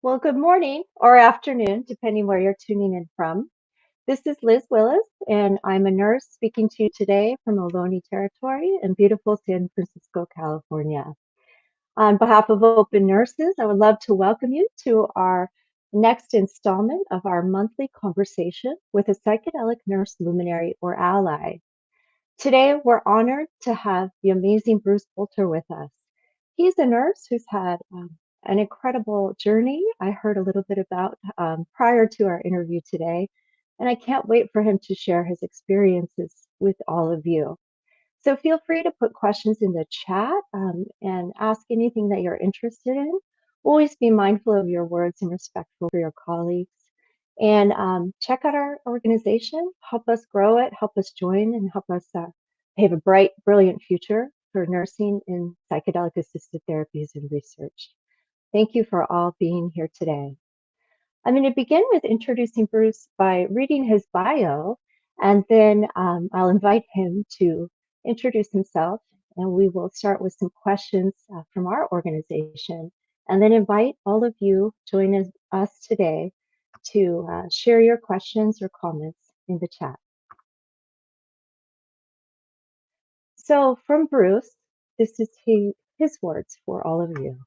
Well, good morning or afternoon, depending where you're tuning in from. This is Liz Willis, and I'm a nurse speaking to you today from Ohlone Territory in beautiful San Francisco, California. On behalf of Open Nurses, I would love to welcome you to our next installment of our monthly conversation with a psychedelic nurse luminary or ally. Today, we're honored to have the amazing Bruce Poulter with us. He's a nurse who's had an incredible journey. I heard a little bit about prior to our interview today, and I can't wait for him to share his experiences with all of you. So feel free to put questions in the chat and ask anything that you're interested in. Always be mindful of your words and respectful for your colleagues. And check out our organization, help us grow it, help us join, and help us have a bright, brilliant future for nursing in psychedelic assisted therapies and research. Thank you for all being here today. I'm going to begin with introducing Bruce by reading his bio, and then I'll invite him to introduce himself, and we will start with some questions from our organization, and then invite all of you joining us today to share your questions or comments in the chat. So from Bruce, this is his words for all of you.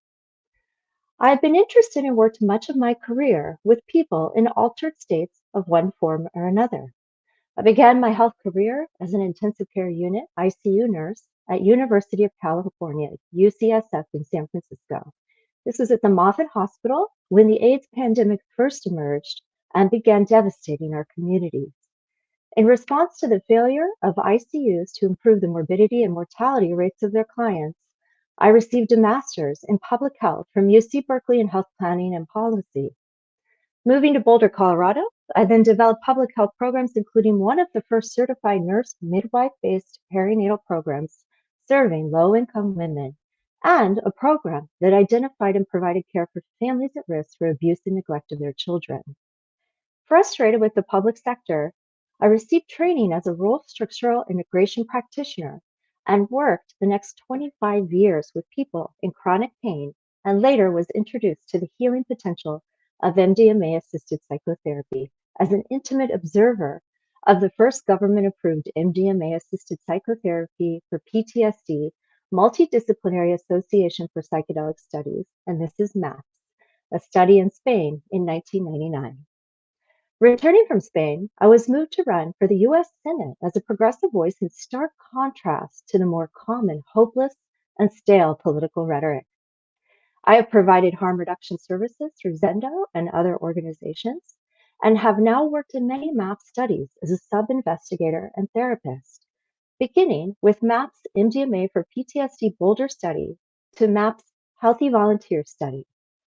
I've been interested and worked much of my career with people in altered states of one form or another. I began my health career as an intensive care unit ICU nurse at University of California, UCSF in San Francisco. This was at the Moffitt Hospital when the AIDS pandemic first emerged and began devastating our communities. In response to the failure of ICUs to improve the morbidity and mortality rates of their clients, I received a master's in public health from UC Berkeley in health planning and policy. Moving to Boulder, Colorado, I then developed public health programs, including one of the first certified nurse midwife-based perinatal programs serving low-income women, and a program that identified and provided care for families at risk for abuse and neglect of their children. Frustrated with the public sector, I received training as a rural structural integration practitioner and worked the next 25 years with people in chronic pain, and later was introduced to the healing potential of MDMA-assisted psychotherapy as an intimate observer of the first government-approved MDMA-assisted psychotherapy for PTSD, Multidisciplinary Association for Psychedelic Studies, and this is MAPS, a study in Spain in 1999. Returning from Spain, I was moved to run for the US Senate as a progressive voice in stark contrast to the more common, hopeless, and stale political rhetoric. I have provided harm reduction services through Zendo and other organizations, and have now worked in many MAPS studies as a sub-investigator and therapist, beginning with MAPS MDMA for PTSD Boulder study to MAPS Healthy Volunteer study,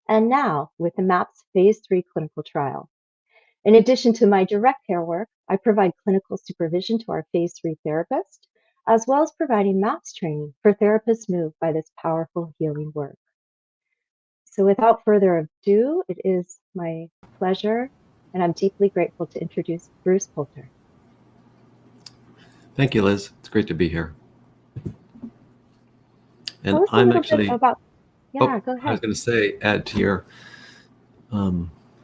and now with the MAPS Phase 3 clinical trial. In addition to my direct care work, I provide clinical supervision to our Phase 3 therapist, as well as providing MAPS training for therapists moved by this powerful healing work. So without further ado, it is my pleasure, and I'm deeply grateful to introduce Bruce Poulter. Thank you, Liz. It's great to be here. And Tell us I'm a little actually, bit about, go ahead. I was going to say, add to your,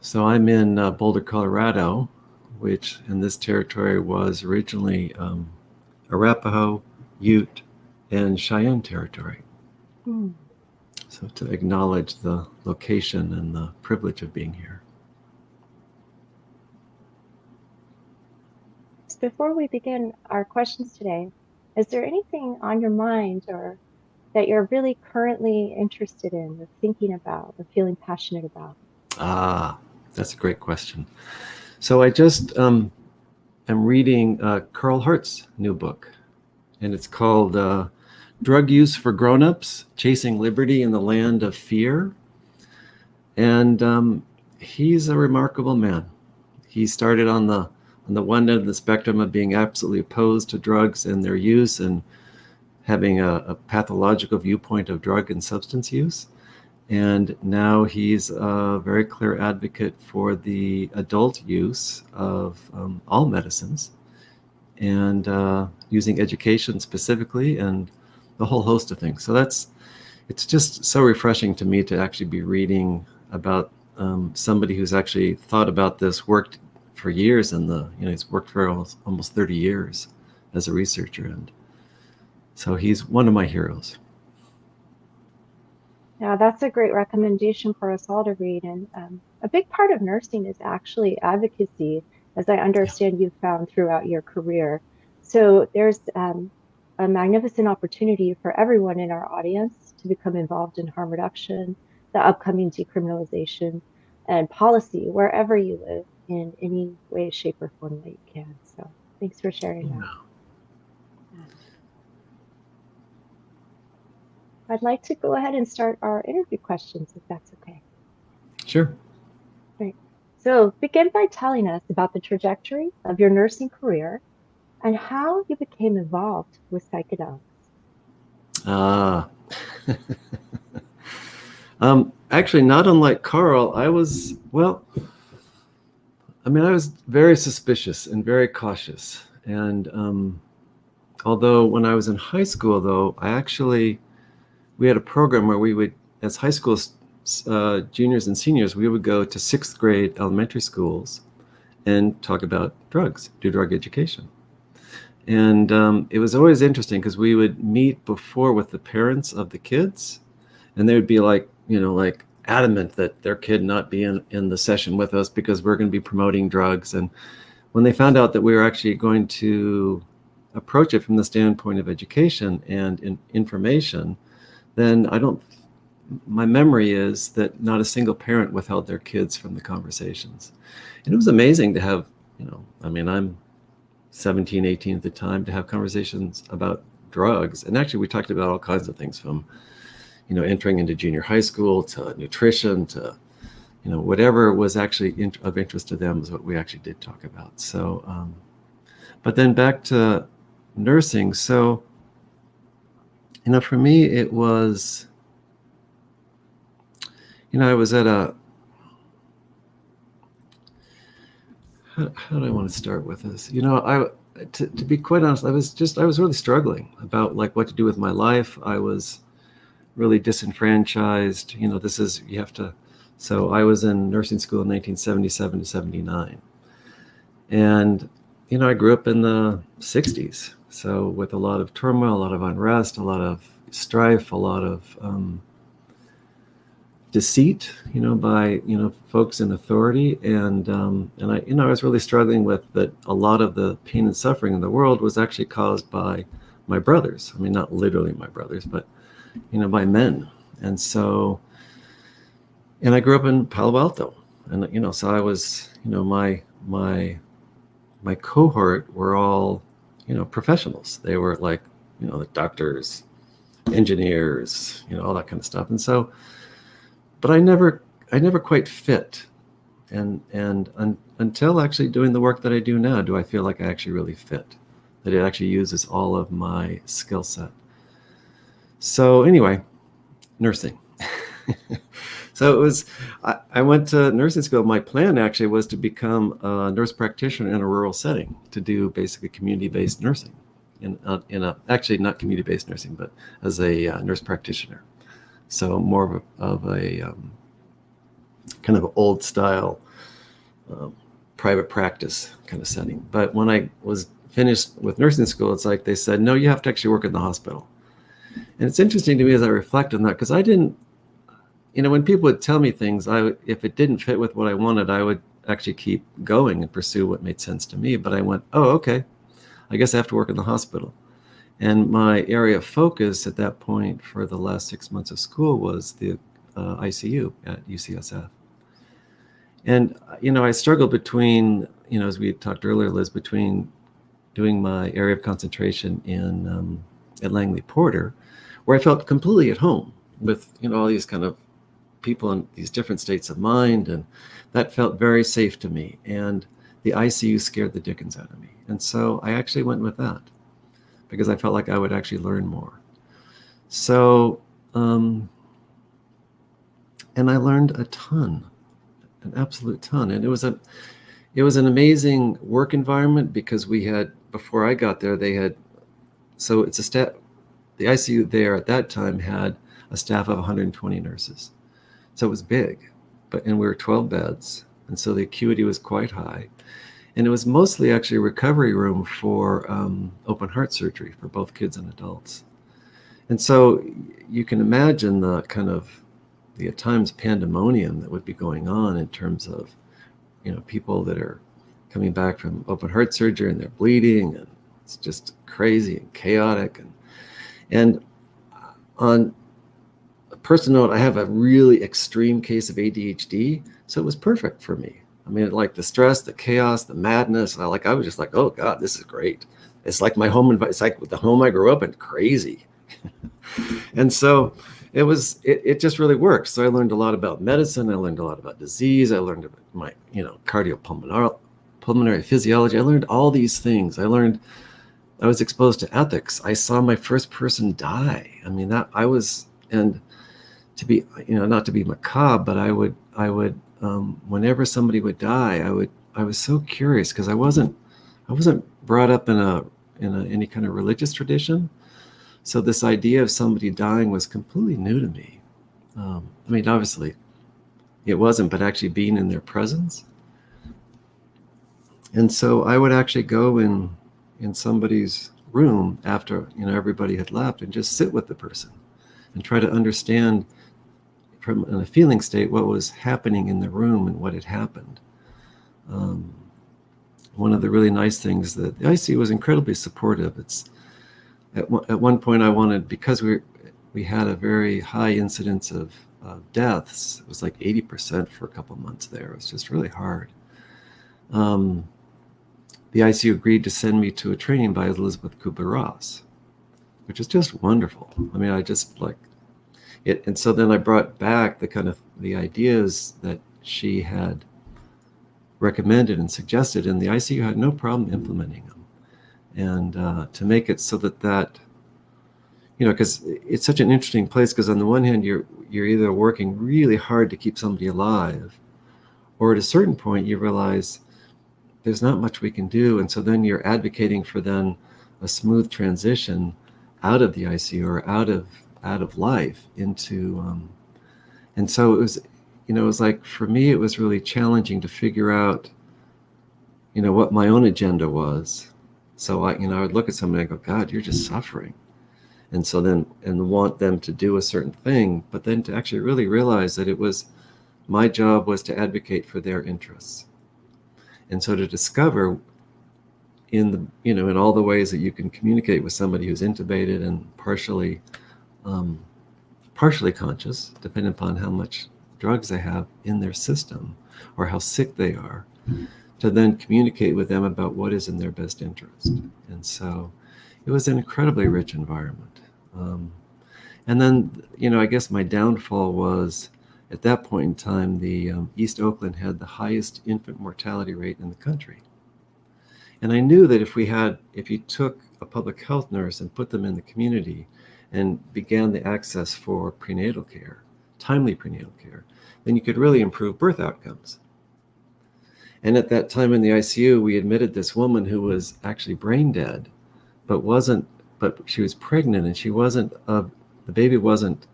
so I'm in Boulder, Colorado, which in this territory was originally Arapaho, Ute, and Cheyenne territory. So to acknowledge the location and the privilege of being here. Before we begin our questions today, is there anything on your mind or that you're really currently interested in or thinking about or feeling passionate about? That's a great question. So I just am reading Carl Hart's new book, and it's called Drug Use for Grown-Ups, Chasing Liberty in the Land of Fear. And he's a remarkable man. He started on the one end of the spectrum of being absolutely opposed to drugs and their use and having a pathological viewpoint of drug and substance use. And now he's a very clear advocate for the adult use of all medicines and using education specifically and the whole host of things. So it's just so refreshing to me to actually be reading about somebody who's actually thought about this, worked for years in the, he's worked for almost 30 years as a researcher. And so he's one of my heroes. Yeah, that's a great recommendation for us all to read. And a big part of nursing is actually advocacy, as I understand you've found throughout your career. So there's a magnificent opportunity for everyone in our audience to become involved in harm reduction, the upcoming decriminalization, and policy wherever you live in any way, shape, or form that you can. So thanks for sharing that. I'd like to go ahead and start our interview questions, if that's okay. Sure. Great. So begin by telling us about the trajectory of your nursing career and how you became involved with psychedelics. Actually, not unlike Carl, I was very suspicious and very cautious. And although when I was in high school, though, we had a program where we would, as high school juniors and seniors, we would go to 6th grade elementary schools and talk about drugs, do drug education. And it was always interesting because we would meet before with the parents of the kids, and they would be like adamant that their kid not be in the session with us because we're going to be promoting drugs. And when they found out that we were actually going to approach it from the standpoint of education and information, then my memory is that not a single parent withheld their kids from the conversations. And it was amazing to have, I'm 17, 18 at the time, to have conversations about drugs. And actually we talked about all kinds of things from, entering into junior high school to nutrition to, whatever was actually of interest to them is what we actually did talk about. So, but then back to nursing. So, for me, it was, I was at how do I want to start with this? To be quite honest, I was really struggling about what to do with my life. I was really disenfranchised. So I was in nursing school in 1977 to 79. And, I grew up in the 60s. So with a lot of turmoil, a lot of unrest, a lot of strife, a lot of deceit, by folks in authority, and I was really struggling with that. A lot of the pain and suffering in the world was actually caused by my brothers. I mean, not literally my brothers, but by men. And so, and I grew up in Palo Alto, and so I was, my cohort were all professionals. They were the doctors, engineers, all that kind of stuff. And so, but I never quite fit. And until actually doing the work that I do now, do I feel like I actually really fit, that it actually uses all of my skill set. So anyway, nursing. So it was, I went to nursing school. My plan actually was to become a nurse practitioner in a rural setting, to do basically community-based nursing, actually not community-based nursing, but as a nurse practitioner. So more of a kind of old style private practice kind of setting. But when I was finished with nursing school, it's like they said, no, you have to actually work in the hospital. And it's interesting to me as I reflect on that, because I didn't, when people would tell me things, if it didn't fit with what I wanted, I would actually keep going and pursue what made sense to me. But I went, oh, okay, I guess I have to work in the hospital. And my area of focus at that point for the last 6 months of school was the ICU at UCSF. And, I struggled between, as we talked earlier, Liz, between doing my area of concentration at Langley Porter, where I felt completely at home with, all these kind of people in these different states of mind. And that felt very safe to me. And the ICU scared the dickens out of me. And so I actually went with that, because I felt like I would actually learn more. So, and I learned a ton, an absolute ton. And it was an amazing work environment, because we had, before I got there, so it's the ICU there at that time had a staff of 120 nurses. So it was big. and we were 12 beds, and so the acuity was quite high. And it was mostly actually a recovery room for open heart surgery for both kids and adults. And so you can imagine the kind of the at times pandemonium that would be going on in terms of, people that are coming back from open heart surgery and they're bleeding, and it's just crazy and chaotic. And on a personal note, I have a really extreme case of ADHD, so it was perfect for me. I mean, like the stress, the chaos, the madness. I was just like, oh God, this is great. It's like my home environment. It's like the home I grew up in, crazy. And so it just really worked. So I learned a lot about medicine. I learned a lot about disease. I learned about my, pulmonary physiology. I learned all these things. I was exposed to ethics. I saw my first person die. I mean, and to be, not to be macabre, but I would, whenever somebody would die, I was so curious because I wasn't brought up in any kind of religious tradition. So this idea of somebody dying was completely new to me. I mean, obviously it wasn't, but actually being in their presence. And so I would actually go in somebody's room after, everybody had left and just sit with the person and try to understand from in a feeling state what was happening in the room and what had happened. One of the really nice things that the ICU was incredibly supportive. It's at one point I wanted, because we had a very high incidence of deaths. It was like 80% for a couple of months there. It was just really hard. The ICU agreed to send me to a training by Elizabeth Kubler-Ross, which is just wonderful. I mean, I just like it. And so then I brought back the ideas that she had recommended and suggested, and the ICU had no problem implementing them. And to make it so that because it's such an interesting place, because on the one hand, you're either working really hard to keep somebody alive, or at a certain point you realize there's not much we can do. And so then you're advocating for then a smooth transition out of the ICU or out of life into, and so it was like, for me, it was really challenging to figure out, what my own agenda was. So I would look at somebody and go, God, you're just suffering. And so then, and want them to do a certain thing, but then to actually really realize that my job was to advocate for their interests. And so to discover in all the ways that you can communicate with somebody who's intubated and partially conscious, depending upon how much drugs they have in their system or how sick they are, to then communicate with them about what is in their best interest. And so it was an incredibly rich environment. And then, I guess my downfall was, at that point in time, the East Oakland had the highest infant mortality rate in the country. And I knew that if you took a public health nurse and put them in the community and began the access for prenatal care, timely prenatal care, then you could really improve birth outcomes. And at that time in the ICU, we admitted this woman who was actually brain dead, but she was pregnant, and the baby wasn't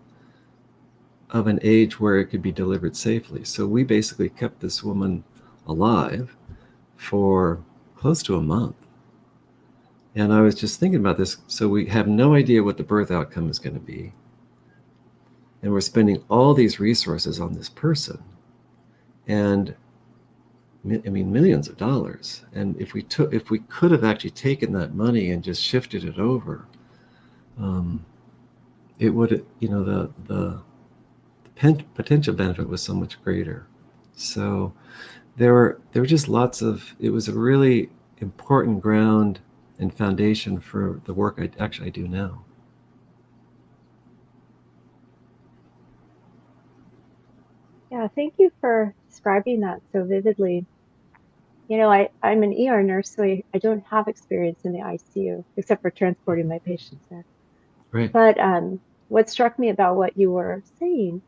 of an age where it could be delivered safely. So we basically kept this woman alive for close to a month. And I was just thinking about this. So we have no idea what the birth outcome is going to be. And we're spending all these resources on this person. And millions of dollars. And if we could have actually taken that money and just shifted it over, it would, the potential benefit was so much greater. So there were just it was a really important ground and foundation for the work I do now. Yeah, thank you for describing that so vividly. I'm an ER nurse, so I don't have experience in the ICU, except for transporting my patients there. Right. But what struck me about what you were saying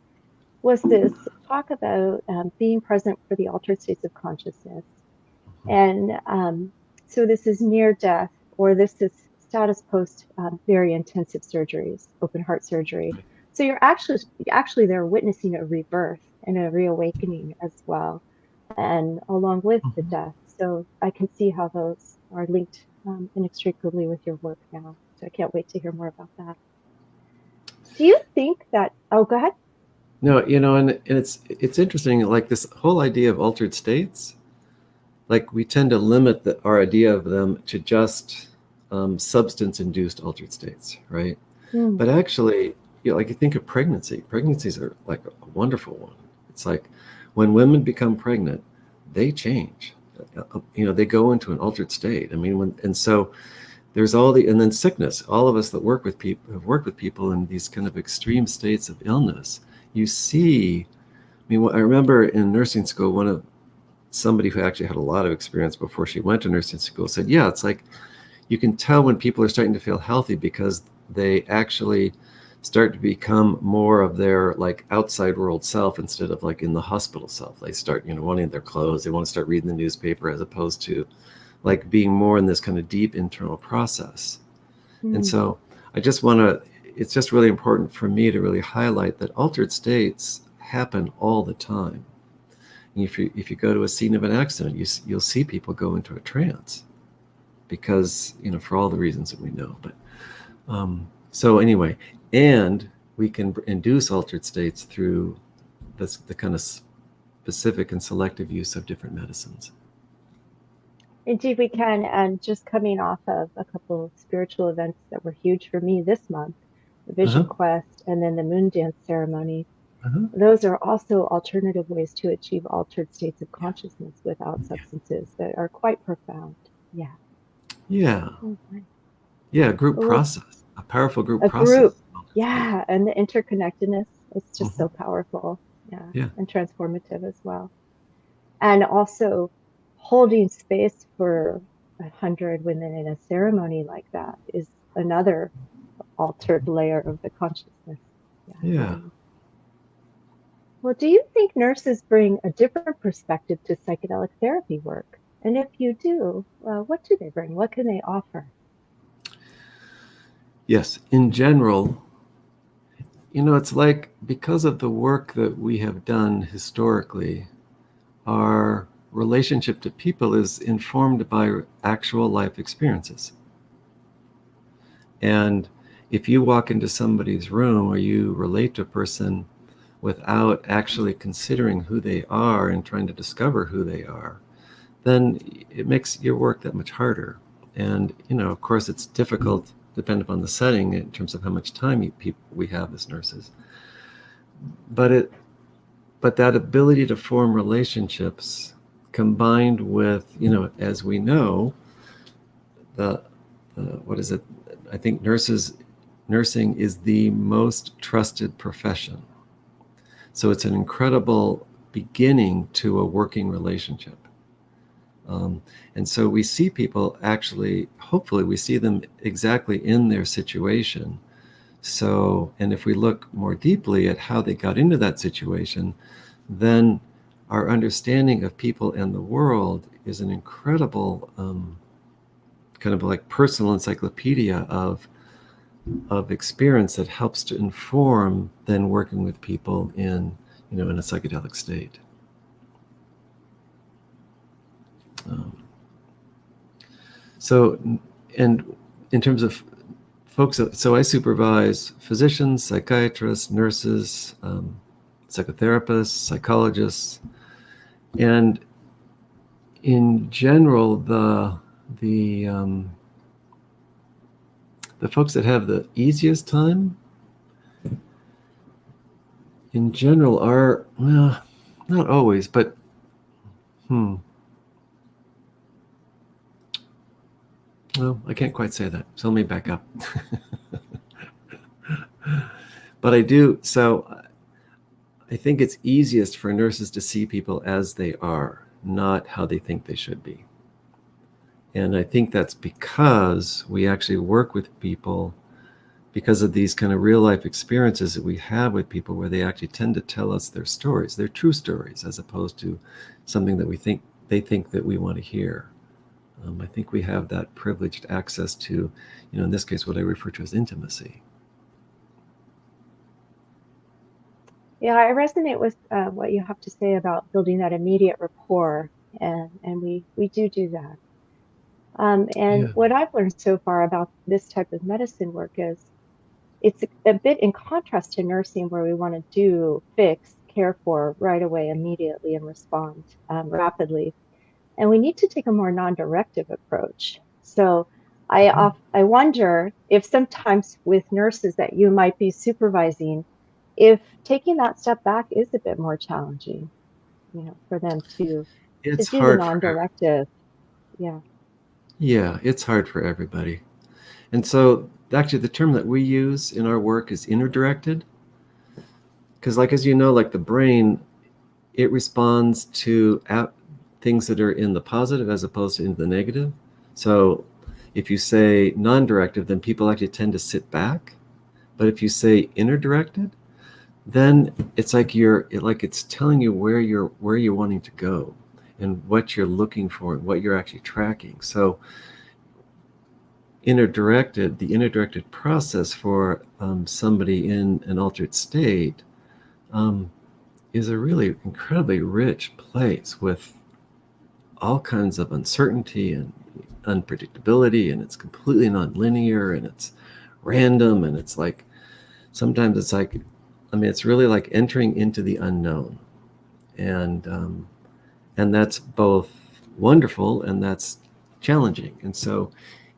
was this talk about being present for the altered states of consciousness. And so this is near death, or this is status post very intensive surgeries, open heart surgery. So you're actually there witnessing a rebirth and a reawakening as well, and along with the Mhm. death. So I can see how those are linked inextricably with your work now. So I can't wait to hear more about that. Do you think that, oh, go ahead. No, and it's interesting, like this whole idea of altered states, like we tend to limit our idea of them to just substance-induced altered states, right? Mm, But actually, like you think of pregnancy. Pregnancies are like a wonderful one. It's like when women become pregnant, they change. They go into an altered state. I mean, and so there's and then sickness. All of us that work with people have worked with people in these kind of extreme states of illness. You see, I mean, I remember in nursing school, somebody who actually had a lot of experience before she went to nursing school said, yeah, it's like you can tell when people are starting to feel healthy because they actually start to become more of their like outside world self instead of like in the hospital self. They start, wanting their clothes. They want to start reading the newspaper as opposed to like being more in this kind of deep internal process. And mm. so it's just really important for me to really highlight that altered states happen all the time. And if you go to a scene of an accident, you'll see people go into a trance because, for all the reasons that we know. But so anyway, and we can induce altered states through the kind of specific and selective use of different medicines. Indeed, we can. And just coming off of a couple of spiritual events that were huge for me this month, the Vision Uh-huh. Quest and then the Moon Dance ceremony, Uh-huh. those are also alternative ways to achieve altered states of Yeah. consciousness without Yeah. substances that are quite profound. Yeah. Yeah. Okay. Yeah. Group Well, process, a powerful group a process. group. Yeah. And the interconnectedness is just Mm-hmm. so powerful. Yeah. Yeah. And transformative as well. And also holding space for 100 women in a ceremony like that is another altered layer of the consciousness. Yeah, Yeah. very. Well, do you think nurses bring a different perspective to psychedelic therapy work? And if you do, what do they bring? What can they offer? Yes. In general, it's like because of the work that we have done historically, our relationship to people is informed by actual life experiences. And if you walk into somebody's room or you relate to a person without actually considering who they are and trying to discover who they are, then it makes your work that much harder. And, of course, it's difficult depending upon the setting in terms of how much time we have as nurses. But that ability to form relationships combined with, as we know, the what is it? I think nursing is the most trusted profession. So it's an incredible beginning to a working relationship. And so we see people actually, hopefully, we see them exactly in their situation. So, and if we look more deeply at how they got into that situation, then our understanding of people and the world is an incredible kind of like personal encyclopedia of experience that helps to inform then working with people in a psychedelic state. Um, so, and in terms of folks, so I supervise physicians, psychiatrists, nurses, psychotherapists, psychologists, and in general, the folks that have the easiest time, in general, are, well, not always, but well, I can't quite say that. So let me back up. But I do. So I think it's easiest for nurses to see people as they are, not how they think they should be. And I think that's because we actually work with people because of these kind of real life experiences that we have with people where they actually tend to tell us their stories, their true stories, as opposed to something that they think that we want to hear. I think we have that privileged access to, in this case, what I refer to as intimacy. Yeah, I resonate with what you have to say about building that immediate rapport, and we do that. And Yeah. what I've learned so far about this type of medicine work is it's a bit in contrast to nursing, where we want to do, fix, care for right away, immediately, and respond rapidly. And we need to take a more non-directive approach. So Mhm. I wonder if sometimes with nurses that you might be supervising, if taking that step back is a bit more challenging, for them to It's do the hard for, non-directive. Yeah. yeah, it's hard for everybody. And so actually the term that we use in our work is inner directed. Because like, as you know, like the brain, it responds to things that are in the positive as opposed to in the negative. So if you say non-directive, then people actually tend to sit back. But if you say inner directed, then it's like it's telling you where you're wanting to go and what you're looking for and what you're actually tracking. So the inner directed process for somebody in an altered state um, is a really incredibly rich place with all kinds of uncertainty and unpredictability, and it's completely non-linear, and it's random, and it's like sometimes it's like, I mean, it's really like entering into the unknown, and that's both wonderful and that's challenging. And so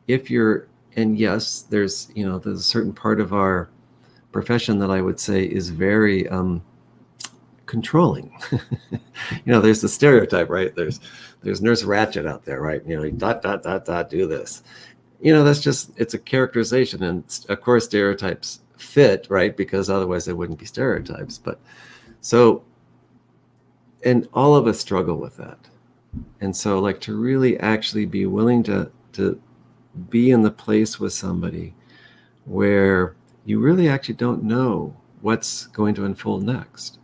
if you're, and yes, there's a certain part of our profession that I would say is very controlling. There's the stereotype, right? There's Nurse Ratchet out there, right? Dot dot dot dot, do this. That's just, it's a characterization, and of course stereotypes fit, right? Because otherwise they wouldn't be stereotypes. But so, and all of us struggle with that. And so, like, to really actually be willing to be in the place with somebody where you really actually don't know what's going to unfold next,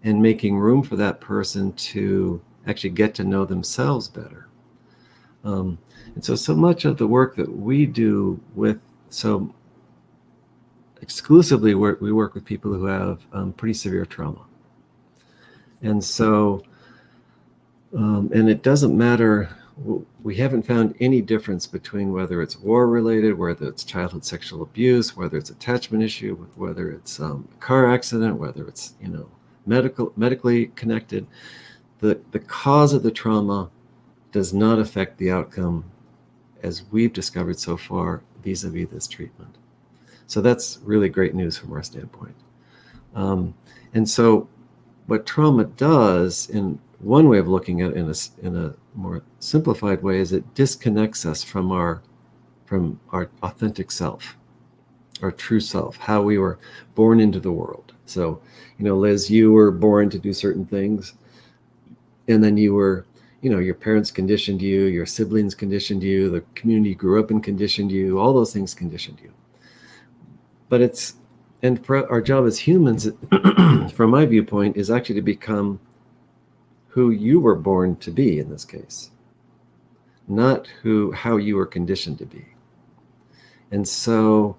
and making room for that person to actually get to know themselves better. And so much of the work that we do so exclusively we work with people who have pretty severe trauma. And so, and it doesn't matter, we haven't found any difference between whether it's war related, whether it's childhood sexual abuse, whether it's attachment issue, whether it's a car accident, whether it's, medically connected. The cause of the trauma does not affect the outcome, as we've discovered so far, vis-a-vis this treatment. So that's really great news from our standpoint. And so what trauma does, in one way of looking at it, in a more simplified way, is it disconnects us from our authentic self, our true self, how we were born into the world. So, Liz, you were born to do certain things, and then you were, your parents conditioned you, your siblings conditioned you, the community you grew up in conditioned you, all those things conditioned you. But and for our job as humans, from my viewpoint, is actually to become who you were born to be in this case, not how you were conditioned to be. And so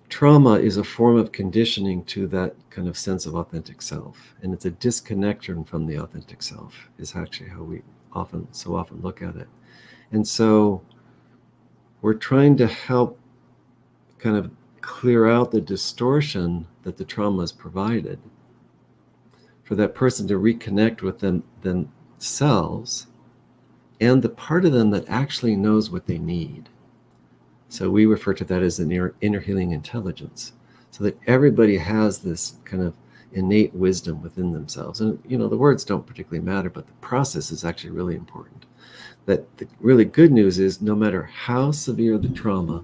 trauma is a form of conditioning to that kind of sense of authentic self, and it's a disconnection from the authentic self, is actually how we so often look at it. And so we're trying to help kind of clear out the distortion that the trauma has provided, for that person to reconnect with themselves and the part of them that actually knows what they need. So we refer to that as an inner healing intelligence, so that everybody has this kind of innate wisdom within themselves. And, the words don't particularly matter, but the process is actually really important. That the really good news is, no matter how severe the trauma,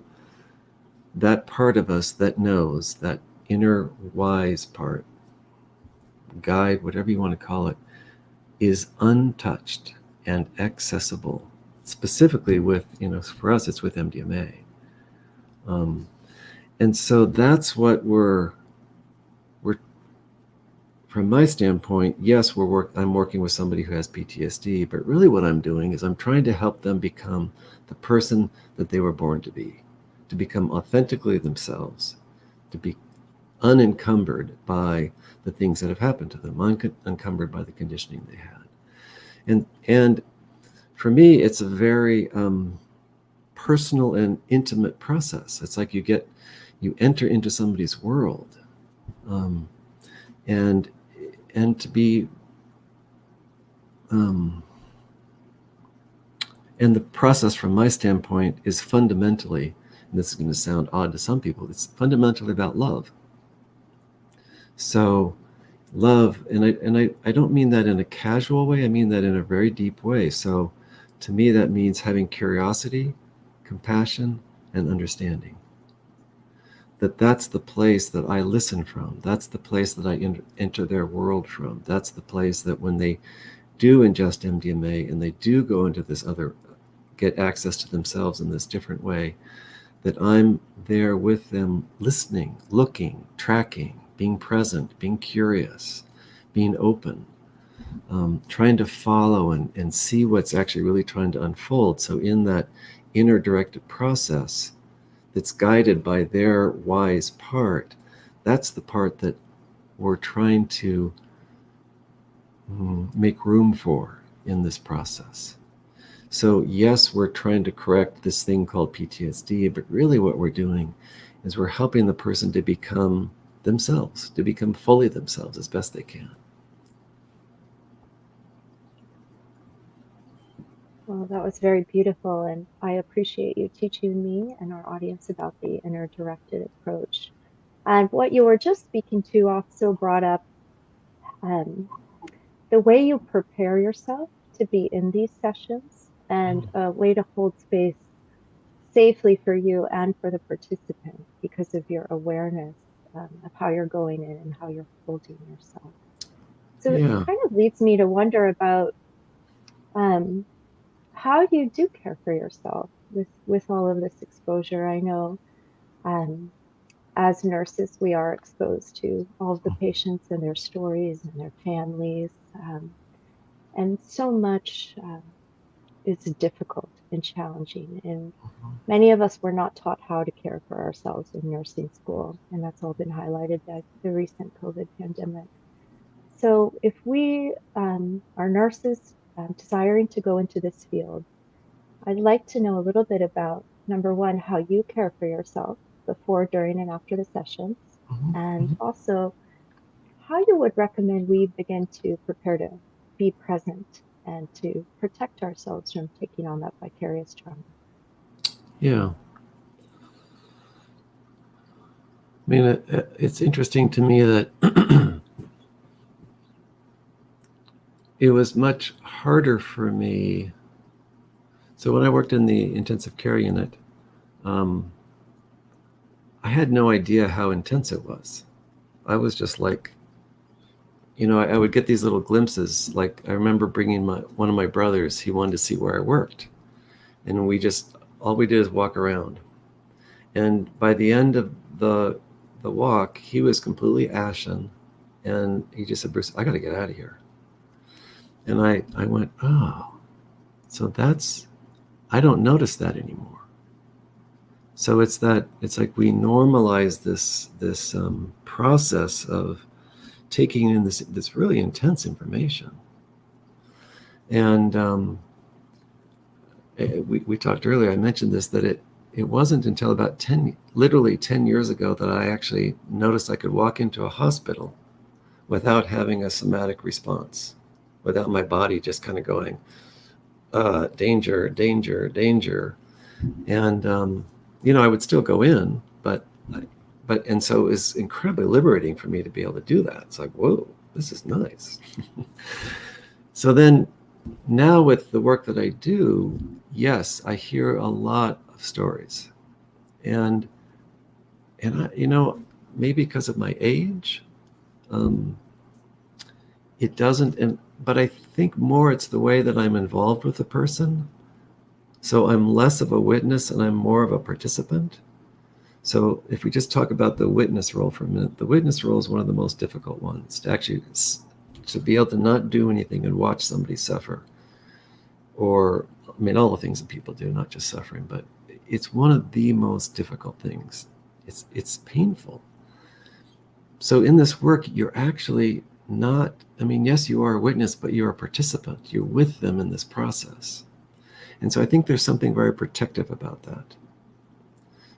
that part of us that knows, that inner wise part, guide, whatever you want to call it, is untouched and accessible, specifically with, for us, it's with MDMA. And so that's what we're from my standpoint, yes, I'm working with somebody who has PTSD, but really what I'm doing is I'm trying to help them become the person that they were born to become authentically themselves, to be unencumbered by the things that have happened to them, unencumbered by the conditioning they had. And for me, it's a very personal and intimate process. It's like you enter into somebody's world, and to be and the process from my standpoint is fundamentally, and this is going to sound odd to some people, it's fundamentally about love. So love, and I don't mean that in a casual way, I mean that in a very deep way. So to me, that means having curiosity, compassion, and understanding. That's the place that I listen from. That's the place that I enter their world from. That's the place that when they do ingest MDMA and they do go into this other, get access to themselves in this different way, that I'm there with them, listening, looking, tracking, being present, being curious, being open, trying to follow and see what's actually really trying to unfold. So in that inner directed process that's guided by their wise part, that's the part that we're trying to make room for in this process. So yes, we're trying to correct this thing called PTSD, but really what we're doing is we're helping the person to become themselves, to become fully themselves as best they can. Well, that was very beautiful, and I appreciate you teaching me and our audience about the inner directed approach. And what you were just speaking to also brought up the way you prepare yourself to be in these sessions, and a way to hold space safely for you and for the participant because of your awareness of how you're going in and how you're holding yourself. So it Yeah. kind of leads me to wonder about how you do care for yourself with all of this exposure. I know as nurses, we are exposed to all of the patients and their stories and their families. And so much is difficult and challenging. And many of us were not taught how to care for ourselves in nursing school. And that's all been highlighted by the recent COVID pandemic. So if we are nurses desiring to go into this field, I'd like to know a little bit about, number one, how you care for yourself before, during, and after the sessions, and also how you would recommend we begin to prepare to be present and to protect ourselves from taking on that vicarious trauma. Yeah. I mean, it's interesting to me that it was much harder for me. So when I worked in the intensive care unit, I had no idea how intense it was. I was just like, I would get these little glimpses. Like I remember bringing one of my brothers. He wanted to see where I worked, and all we did is walk around. And by the end of the walk, he was completely ashen, and he just said, "Bruce, I got to get out of here." And I went, "Oh, so I don't notice that anymore." So it's like we normalize this process of taking in this really intense information. And we talked earlier, I mentioned this, that it wasn't until about literally 10 years ago that I actually noticed I could walk into a hospital without having a somatic response, without my body just kind of going, danger, danger, danger. And, I would still go in, and so it was incredibly liberating for me to be able to do that. It's like, whoa, this is nice. So then now with the work that I do, yes, I hear a lot of stories. And I, maybe because of my age, it doesn't, but I think more it's the way that I'm involved with the person. So I'm less of a witness and I'm more of a participant. So if we just talk about the witness role for a minute, the witness role is one of the most difficult ones, to be able to not do anything and watch somebody suffer. Or, all the things that people do, not just suffering, but it's one of the most difficult things. It's painful. So in this work, you're actually not, I mean, yes, you are a witness, but you're a participant. You're with them in this process. And so I think there's something very protective about that.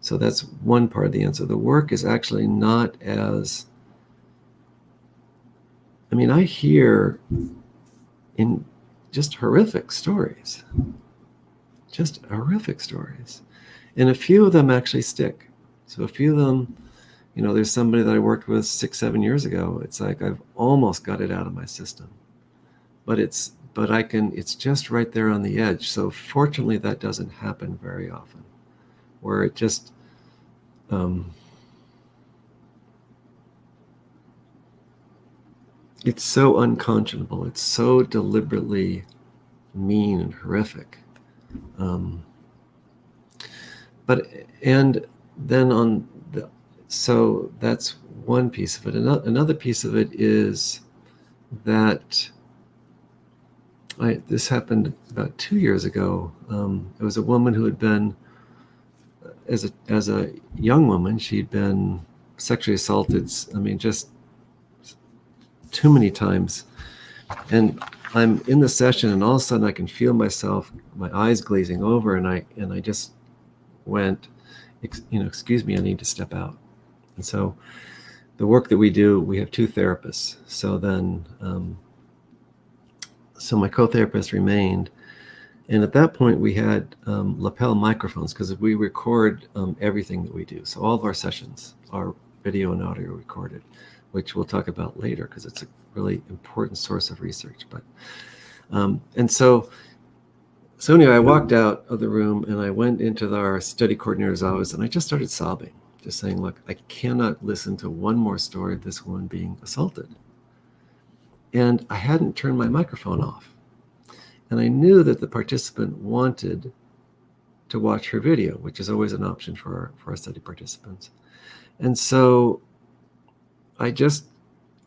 So that's one part of the answer. The work is actually not as, I mean, I hear in just horrific stories, And a few of them actually stick. So a few of them, you know, there's somebody that I worked with 6-7 years ago. It's like I've almost got it out of my system, but it's just right there on the edge. So fortunately, that doesn't happen very often, where it just it's so unconscionable. It's so deliberately mean and horrific. And then so that's one piece of it. Another piece of it is that this happened about 2 years ago. It was a woman who had been, as a young woman, she'd been sexually assaulted. I mean, just too many times. And I'm in the session, and all of a sudden I can feel myself, my eyes glazing over, and I just went, excuse me, I need to step out. And so the work that we do, we have 2 therapists. So then, so my co-therapist remained. And at that point, we had lapel microphones, because we record everything that we do. So all of our sessions are video and audio recorded, which we'll talk about later, because it's a really important source of research. But and so anyway, I walked out of the room and I went into our study coordinator's office, and I just started sobbing, just saying, look, I cannot listen to one more story of this woman being assaulted. And I hadn't turned my microphone off. And I knew that the participant wanted to watch her video, which is always an option for our study participants. And so I just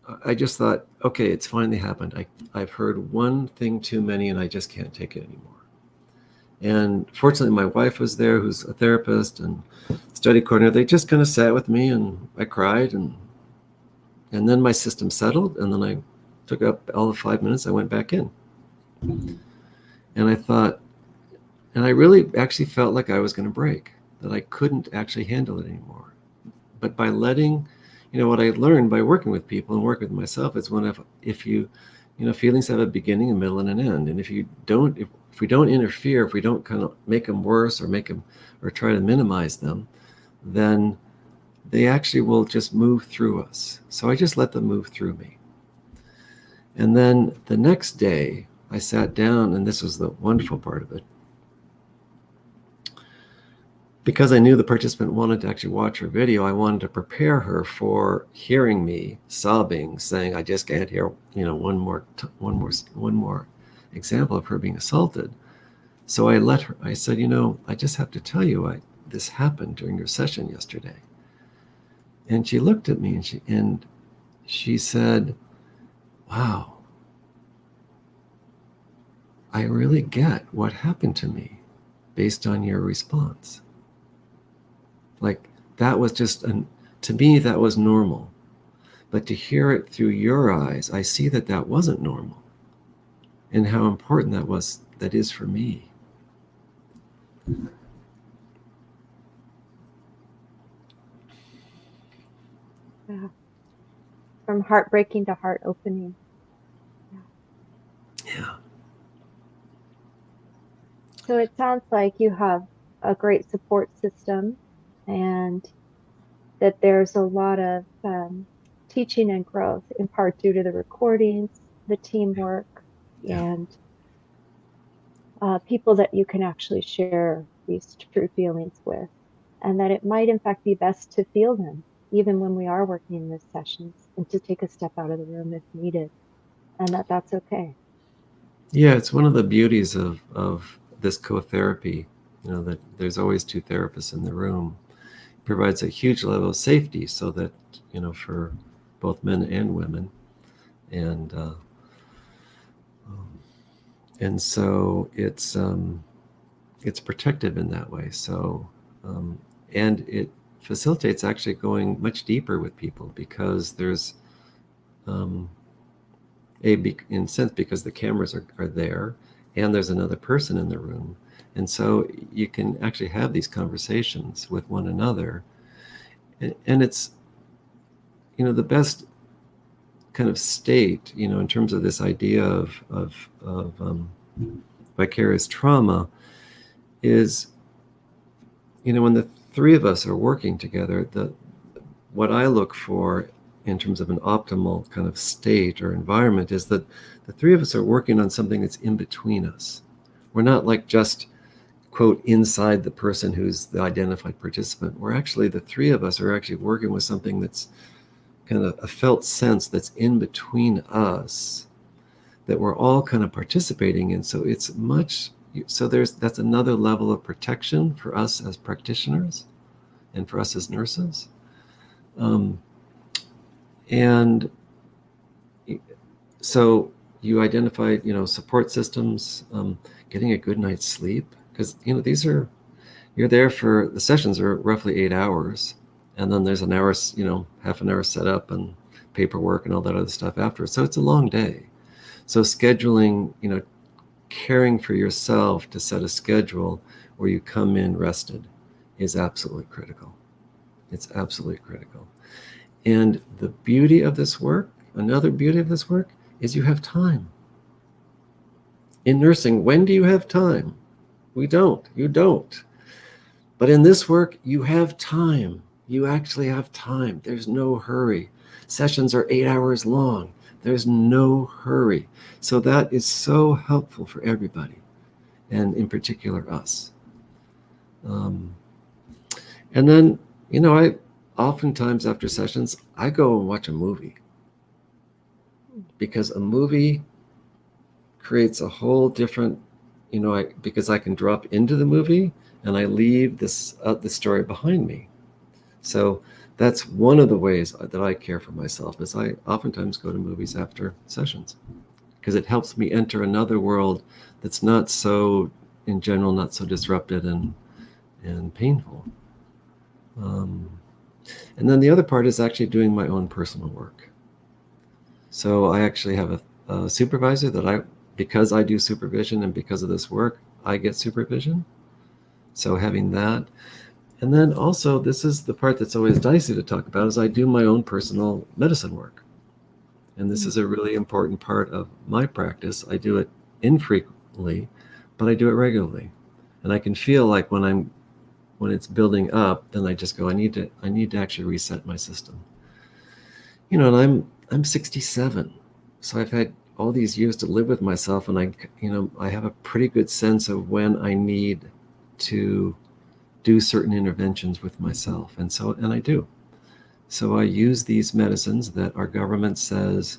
thought, okay, it's finally happened. I've heard one thing too many, and I just can't take it anymore. And fortunately, my wife was there, who's a therapist and study coordinator. They just kind of sat with me, and I cried, and then my system settled, and then I took up all the 5 minutes. I went back in. And I thought, and I really actually felt like I was going to break, that I couldn't actually handle it anymore. But by letting, what I learned by working with people and working with myself is if you feelings have a beginning, a middle, and an end. And if we don't interfere, if we don't kind of make them worse or try to minimize them, then they actually will just move through us. So I just let them move through me. And then the next day, I sat down, and this was the wonderful part of it. Because I knew the participant wanted to actually watch her video, I wanted to prepare her for hearing me sobbing, saying, "I just can't hear, one more example of her being assaulted." So I said, "I just have to tell you, this happened during your session yesterday." And she looked at me and she said, "Wow, I really get what happened to me based on your response. Like, that was to me, that was normal. But to hear it through your eyes, I see that wasn't normal, and how important that is for me." Yeah. From heartbreaking to heart opening. Yeah. So it sounds like you have a great support system, and that there's a lot of teaching and growth, in part due to the recordings, the teamwork, and people that you can actually share these true feelings with, and that it might in fact be best to feel them even when we are working in these sessions, and to take a step out of the room if needed, and that's okay. Yeah, it's one of the beauties of this co-therapy, that there's always 2 therapists in the room. It provides a huge level of safety, so that, for both men and women. And so it's protective in that way. So, and it facilitates actually going much deeper with people, because there's in a sense, because the cameras are there, and there's another person in the room, and so you can actually have these conversations with one another, and it's the best kind of state in terms of this idea of vicarious trauma is when the three of us are working together. What I look for in terms of an optimal kind of state or environment is that the three of us are working on something that's in between us. We're not like just, quote, inside the person who's the identified participant. We're actually, the three of us are actually working with something that's kind of a felt sense that's in between us, that we're all kind of participating in. So it's much, so that's another level of protection for us as practitioners and for us as nurses. And so you identify, support systems, getting a good night's sleep, because, you're there for, the sessions are roughly 8 hours. And then there's an hour, half an hour set up and paperwork and all that other stuff after. So it's a long day. So scheduling, caring for yourself to set a schedule where you come in rested is absolutely critical. It's absolutely critical. And the beauty of this work, another beauty of this work, is you have time. In nursing, when do you have time? We don't. You don't. But in this work, you have time. You actually have time. There's no hurry. Sessions are 8 hours long. There's no hurry. So that is so helpful for everybody, and in particular us. And then, I oftentimes after sessions, I go and watch a movie, because a movie creates a whole different, because I can drop into the movie and I leave this the story behind me. So that's one of the ways that I care for myself, is I oftentimes go to movies after sessions, because it helps me enter another world that's not so, in general, not so disrupted and painful. And then the other part is actually doing my own personal work. So I actually have a supervisor that because I do supervision and because of this work, I get supervision. So having that. And then also, this is the part that's always dicey to talk about, is I do my own personal medicine work. And this is a really important part of my practice. I do it infrequently, but I do it regularly. And I can feel like when it's building up, then I just go, I need to actually reset my system. And I'm 67. So I've had all these years to live with myself, and I have a pretty good sense of when I need to do certain interventions with myself. And I do. So I use these medicines that our government says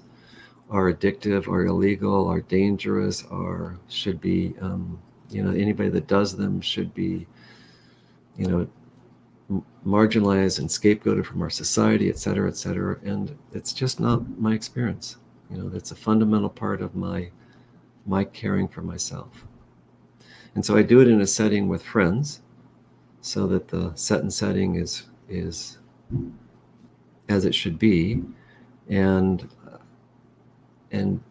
are addictive, are illegal, are dangerous, should be, anybody that does them should be, marginalized and scapegoated from our society, et cetera, et cetera. And it's just not my experience. That's a fundamental part of my caring for myself. And so I do it in a setting with friends, so that the set and setting is as it should be. And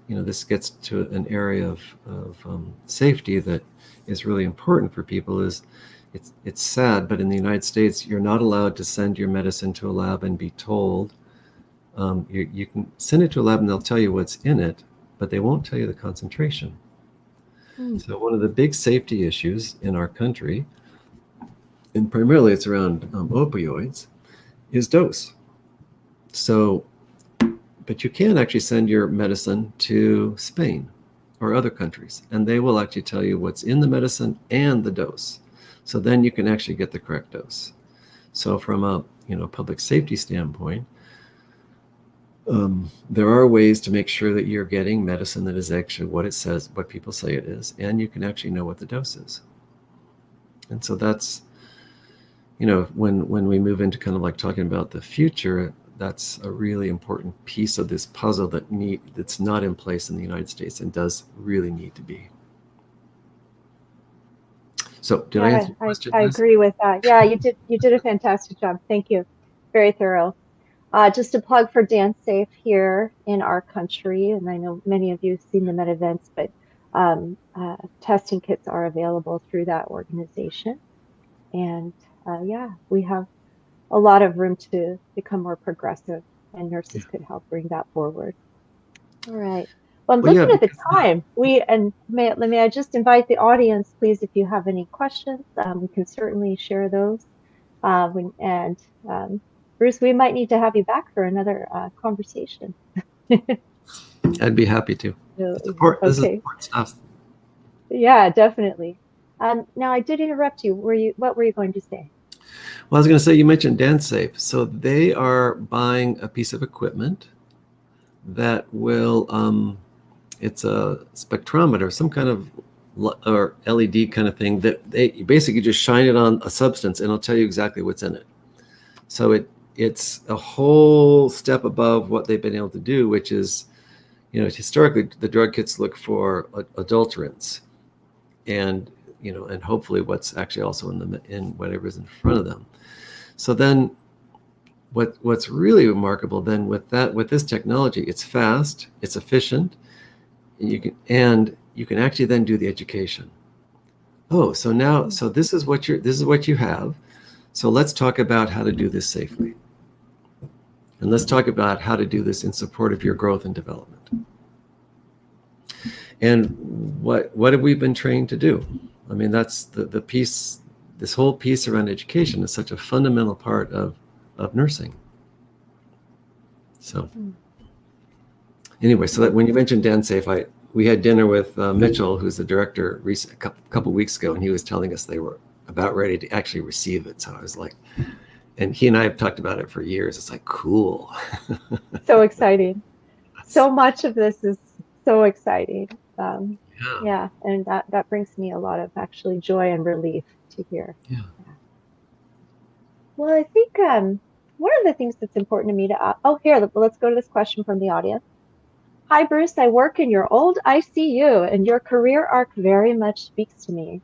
this gets to an area of safety that is really important for people. It's sad, but in the United States, you're not allowed to send your medicine to a lab and be told. You can send it to a lab and they'll tell you what's in it, but they won't tell you the concentration. So one of the big safety issues in our country, and primarily it's around opioids, is dose. So, but you can actually send your medicine to Spain or other countries, and they will actually tell you what's in the medicine and the dose. So then you can actually get the correct dose. So from a public safety standpoint, there are ways to make sure that you're getting medicine that is actually what it says, what people say it is, and you can actually know what the dose is. And so that's, when we move into kind of like talking about the future, that's a really important piece of this puzzle that's not in place in the United States and does really need to be. So did I Yeah, answer your question, I Liz? agree with that. Yeah, you did a fantastic job. Thank you. Very thorough. Just a plug for Dance Safe here in our country, and I know many of you have seen them at events, but testing kits are available through that organization. And yeah, we have a lot of room to become more progressive, and Yeah. nurses could help bring that forward. All right. Well, I'm Well, yeah, looking at the because time. May I just invite the audience, please, if you have any questions, we can certainly share those. And Bruce, we might need to have you back for another conversation. I'd be happy to. It's important. This is Okay. important stuff. Yeah, definitely. Now I did interrupt you. What were you going to say? Well, I was going to say, you mentioned DanceSafe. So they are buying a piece of equipment that will, it's a spectrometer, some kind of or LED kind of thing that they basically just shine it on a substance and it'll tell you exactly what's in it. So it's a whole step above what they've been able to do, which is, historically the drug kits look for adulterants and, and hopefully what's actually also in whatever's in front of them. So then what's really remarkable then with this technology, it's fast, it's efficient, and you can actually then do the education. Oh, so this is what you have. So let's talk about how to do this safely. And let's talk about how to do this in support of your growth and development. And what have we been trained to do? I mean, that's the piece, this whole piece around education is such a fundamental part of nursing. So anyway, so that when you mentioned DanceSafe, we had dinner with Mitchell, who's the director, a couple weeks ago, and he was telling us they were about ready to actually receive it. So I was like, and he and I have talked about it for years. It's like, cool. So exciting. So much of this is so exciting. Yeah. And that brings me a lot of actually joy and relief to hear. Yeah. Well, I think one of the things that's important to me to here, let's go to this question from the audience. Hi, Bruce. I work in your old ICU, and your career arc very much speaks to me.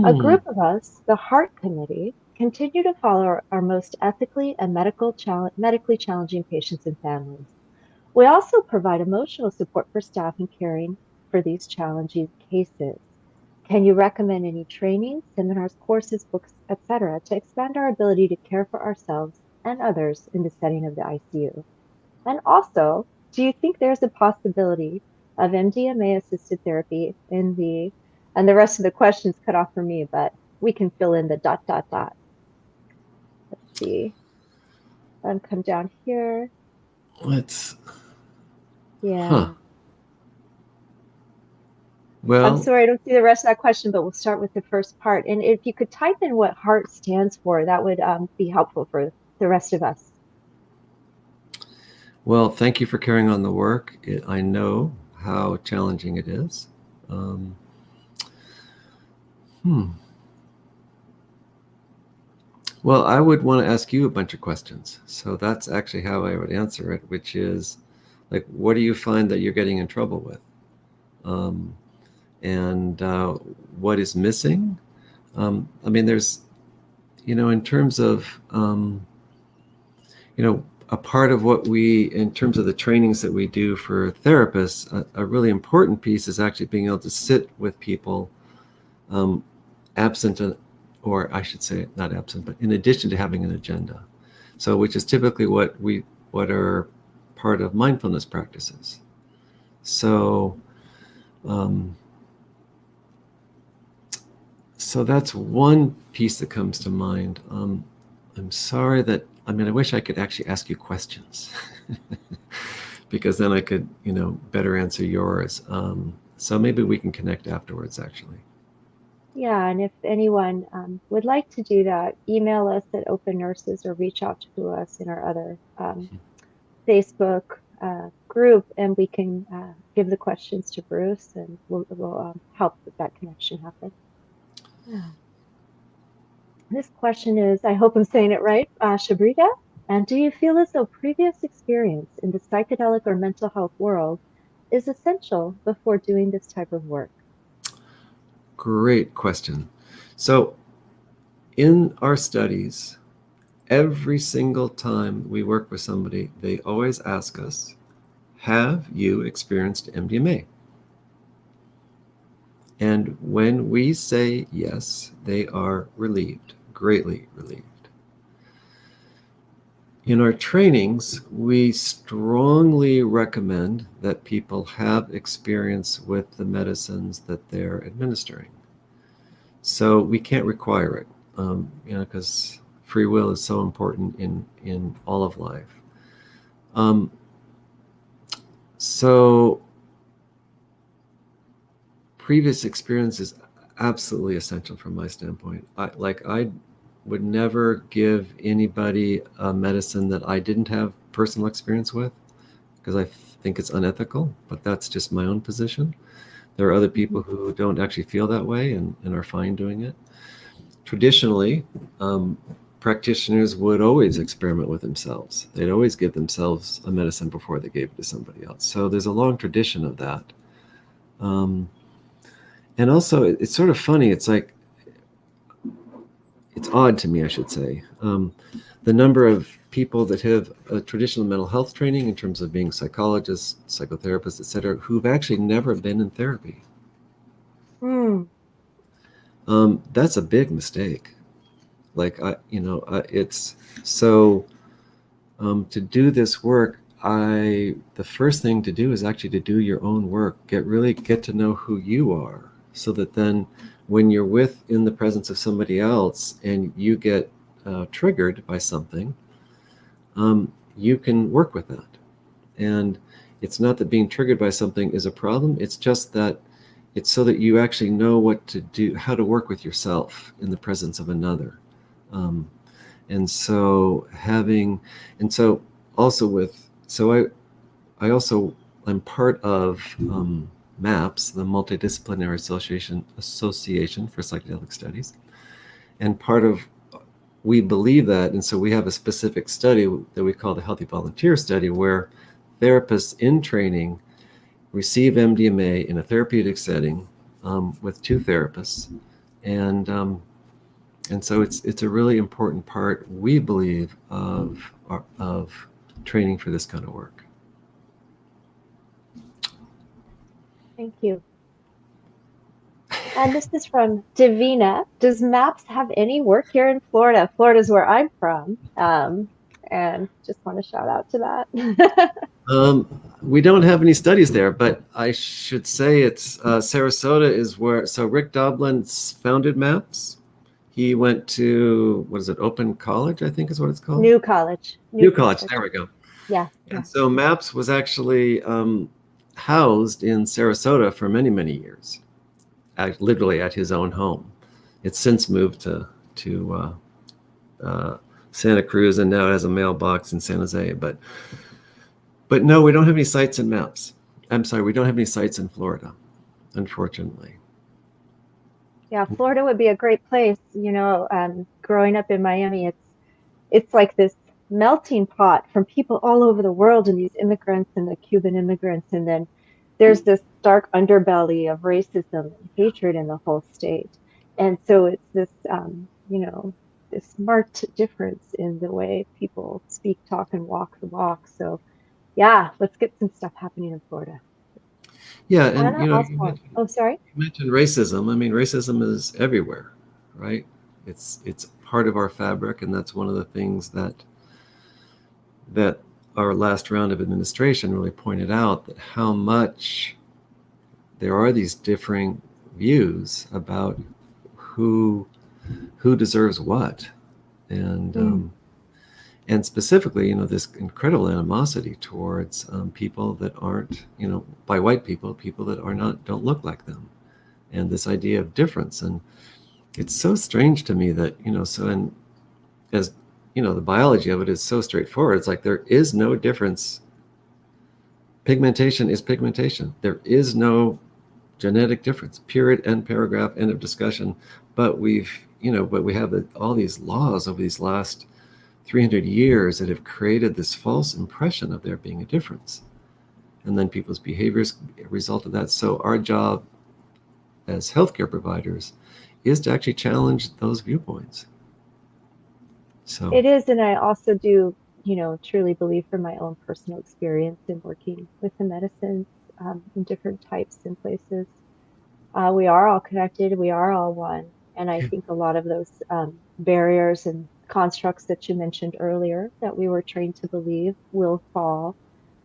A group of us, the Heart Committee, continue to follow our most ethically and medically challenging patients and families. We also provide emotional support for staff in caring for these challenging cases. Can you recommend any training, seminars, courses, books, etc., to expand our ability to care for ourselves and others in the setting of the ICU? And also, do you think there's a possibility of MDMA assisted therapy and the rest of the questions cut off for me, but we can fill in the dot, dot, dot. Let's see. Come down here. Let's, Yeah. I'm well, sorry, I don't see the rest of that question, but we'll start with the first part. And if you could type in what HEART stands for, that would be helpful for the rest of us. well, thank you for carrying on the work. I know how challenging it is. Um, Well, I would want to ask you a bunch of questions. So that's actually how I would answer it, which is like, what do you find that you're getting in trouble with? And what is missing? I mean, there's, in terms of, a part of what in terms of the trainings that we do for therapists, a really important piece is actually being able to sit with people absent, or I should say not absent, but in addition to having an agenda. So, which is typically what are part of mindfulness practices. So, so that's one piece that comes to mind. I'm sorry I wish I could actually ask you questions because then I could, better answer yours. So maybe we can connect afterwards, actually. Yeah, and if anyone would like to do that, email us at OPENurses or reach out to us in our other Facebook group, and we can give the questions to Bruce, and we'll help with that connection happen. Yeah. This question is, I hope I'm saying it right, Shabrita. And do you feel as though previous experience in the psychedelic or mental health world is essential before doing this type of work? Great question. So in our studies, every single time we work with somebody, they always ask us, have you experienced MDMA? And when we say yes, they are relieved, greatly relieved. In our trainings, we strongly recommend that people have experience with the medicines that they're administering. So we can't require it, because free will is so important in all of life. So previous experience is absolutely essential from my standpoint. I would never give anybody a medicine that I didn't have personal experience with, because I think it's unethical, but that's just my own position. There are other people who don't actually feel that way and are fine doing it. Traditionally, practitioners would always experiment with themselves. They'd always give themselves a medicine before they gave it to somebody else. So there's a long tradition of that. And also, it's sort of funny. It's like, it's odd to me, I should say, the number of people that have a traditional mental health training in terms of being psychologists, psychotherapists, etc., who've actually never been in therapy. That's a big mistake. It's so to do this work. The first thing to do is actually to do your own work. Get to know who you are, so that then when you're in the presence of somebody else and you get triggered by something, you can work with that. And it's not that being triggered by something is a problem. It's just that it's so that you actually know what to do, how to work with yourself in the presence of another. I'm part of MAPS, the Multidisciplinary Association for Psychedelic Studies. And we believe that, and so we have a specific study that we call the Healthy Volunteer Study, where therapists in training receive MDMA in a therapeutic setting with 2 therapists. And so it's a really important part, we believe, of training for this kind of work. Thank you. And this is from Davina. Does MAPS have any work here in Florida? Florida is where I'm from. And just want to shout out to that. We don't have any studies there, but I should say it's Sarasota is where, so Rick Doblin founded MAPS. He went to, what is it, Open College, I think is what it's called? New College. New College, there we go. Yeah. And so MAPS was actually housed in Sarasota for many, many years, literally at his own home. It's since moved to Santa Cruz, and now it has a mailbox in San Jose. But no, we don't have any sites in MAPS. I'm sorry, we don't have any sites in Florida, unfortunately. Yeah, Florida would be a great place. Growing up in Miami, it's like this melting pot from people all over the world, and these immigrants and the Cuban immigrants, and then there's this dark underbelly of racism and hatred in the whole state. And so it's this, this marked difference in the way people speak, talk, and walk the walk. So yeah, let's get some stuff happening in Florida. Yeah, and sorry. You mentioned racism. I mean, racism is everywhere, right? It's part of our fabric, and that's one of the things that our last round of administration really pointed out, that how much there are these differing views about who deserves what, and specifically, this incredible animosity towards people that aren't, by white people that don't look like them, and this idea of difference. And it's so strange to me that, the biology of it is so straightforward. It's like there is no difference. Pigmentation is pigmentation. There is no genetic difference. Period. End paragraph. End of discussion. But we have all these laws over these last 300 years that have created this false impression of there being a difference, and then people's behaviors result of that. So our job as healthcare providers is to actually challenge those viewpoints. So It is, and I also do, truly believe from my own personal experience in working with the medicines in different types and places. We are all connected, we are all one. And I yeah, think a lot of those barriers and constructs that you mentioned earlier that we were trained to believe will fall.